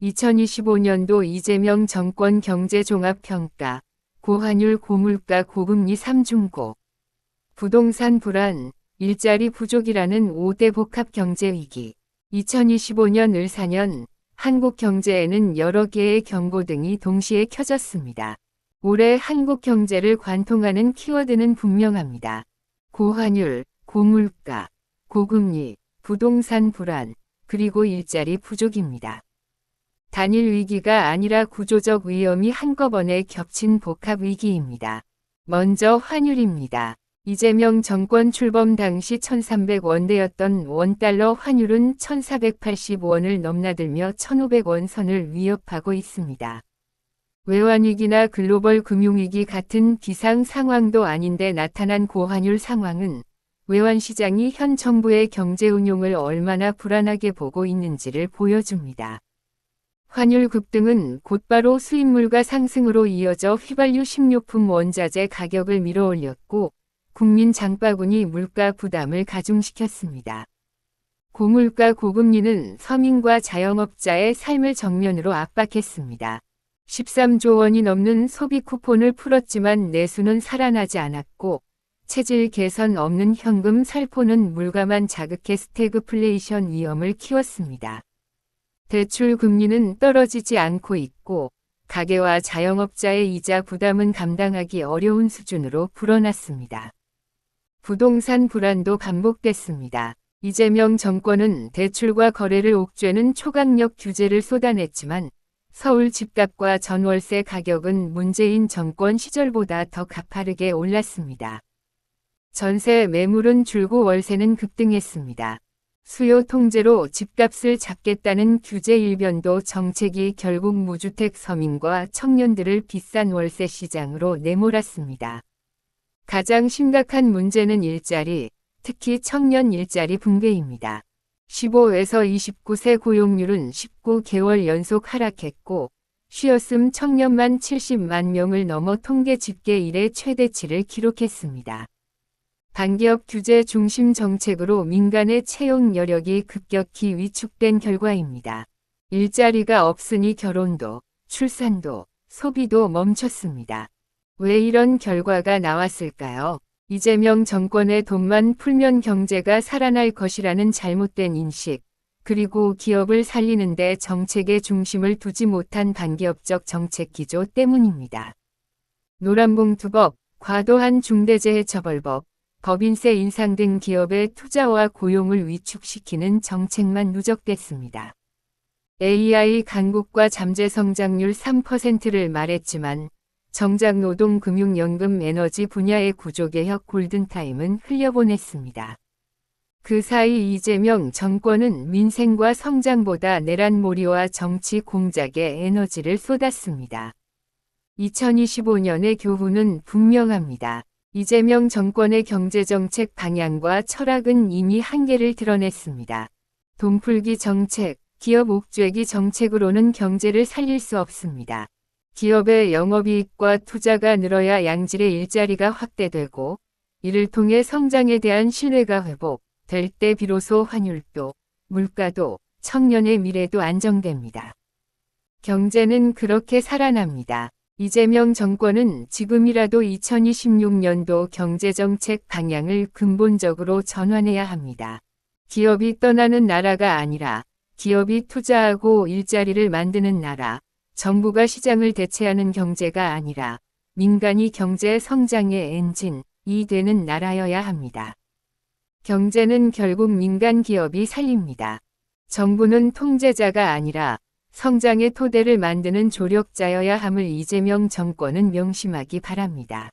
2025년도 이재명 정권 경제종합평가, 고환율 고물가 고금리 3중고, 부동산 불안, 일자리 부족이라는 5대 복합 경제위기. 2025년 을 4년 한국 경제에는 여러 개의 경고등이 동시에 켜졌습니다. 올해 한국 경제를 관통하는 키워드는 분명합니다. 고환율, 고물가, 고금리, 부동산 불안, 그리고 일자리 부족입니다. 단일 위기가 아니라 구조적 위험이 한꺼번에 겹친 복합 위기입니다. 먼저 환율입니다. 이재명 정권 출범 당시 1,300원대였던 원달러 환율은 1,480원을 넘나들며 1,500원 선을 위협하고 있습니다. 외환위기나 글로벌 금융위기 같은 비상 상황도 아닌데 나타난 고환율 상황은 외환시장이 현 정부의 경제 운용을 얼마나 불안하게 보고 있는지를 보여줍니다. 환율 급등은 곧바로 수입물가 상승으로 이어져 휘발유 식료품 원자재 가격을 밀어올렸고 국민 장바구니 물가 부담을 가중시켰습니다. 고물가 고금리는 서민과 자영업자의 삶을 정면으로 압박했습니다. 13조 원이 넘는 소비 쿠폰을 풀었지만 내수는 살아나지 않았고 체질 개선 없는 현금 살포는 물가만 자극해 스태그플레이션 위험을 키웠습니다. 대출 금리는 떨어지지 않고 있고 가계와 자영업자의 이자 부담은 감당하기 어려운 수준으로 불어났습니다. 부동산 불안도 반복됐습니다. 이재명 정권은 대출과 거래를 옥죄는 초강력 규제를 쏟아냈지만 서울 집값과 전월세 가격은 문재인 정권 시절보다 더 가파르게 올랐습니다. 전세 매물은 줄고 월세는 급등했습니다. 수요 통제로 집값을 잡겠다는 규제 일변도 정책이 결국 무주택 서민과 청년들을 비싼 월세 시장으로 내몰았습니다. 가장 심각한 문제는 일자리, 특히 청년 일자리 붕괴입니다. 15에서 29세 고용률은 19개월 연속 하락했고 쉬었음 청년만 70만 명을 넘어 통계 집계 이래 최대치를 기록했습니다. 반기업 규제 중심 정책으로 민간의 채용 여력이 급격히 위축된 결과입니다. 일자리가 없으니 결혼도, 출산도, 소비도 멈췄습니다. 왜 이런 결과가 나왔을까요? 이재명 정권의 돈만 풀면 경제가 살아날 것이라는 잘못된 인식, 그리고 기업을 살리는데 정책의 중심을 두지 못한 반기업적 정책 기조 때문입니다. 노란봉투법, 과도한 중대재해처벌법, 법인세 인상 등 기업의 투자와 고용을 위축시키는 정책만 누적됐습니다. AI 강국과 잠재 성장률 3%를 말했지만 정작 노동금융연금 에너지 분야의 구조개혁 골든타임은 흘려보냈습니다. 그 사이 이재명 정권은 민생과 성장보다 내란몰이와 정치 공작에 에너지를 쏟았습니다. 2025년의 교훈은 분명합니다. 이재명 정권의 경제정책 방향과 철학은 이미 한계를 드러냈습니다. 돈풀기 정책, 기업 옥죄기 정책으로는 경제를 살릴 수 없습니다. 기업의 영업이익과 투자가 늘어야 양질의 일자리가 확대되고 이를 통해 성장에 대한 신뢰가 회복될 때 비로소 환율도, 물가도, 청년의 미래도 안정됩니다. 경제는 그렇게 살아납니다. 이재명 정권은 지금이라도 2026년도 경제정책 방향을 근본적으로 전환해야 합니다. 기업이 떠나는 나라가 아니라 기업이 투자하고 일자리를 만드는 나라, 정부가 시장을 대체하는 경제가 아니라 민간이 경제 성장의 엔진이 되는 나라여야 합니다. 경제는 결국 민간 기업이 살립니다. 정부는 통제자가 아니라 성장의 토대를 만드는 조력자여야 함을 이재명 정권은 명심하기 바랍니다.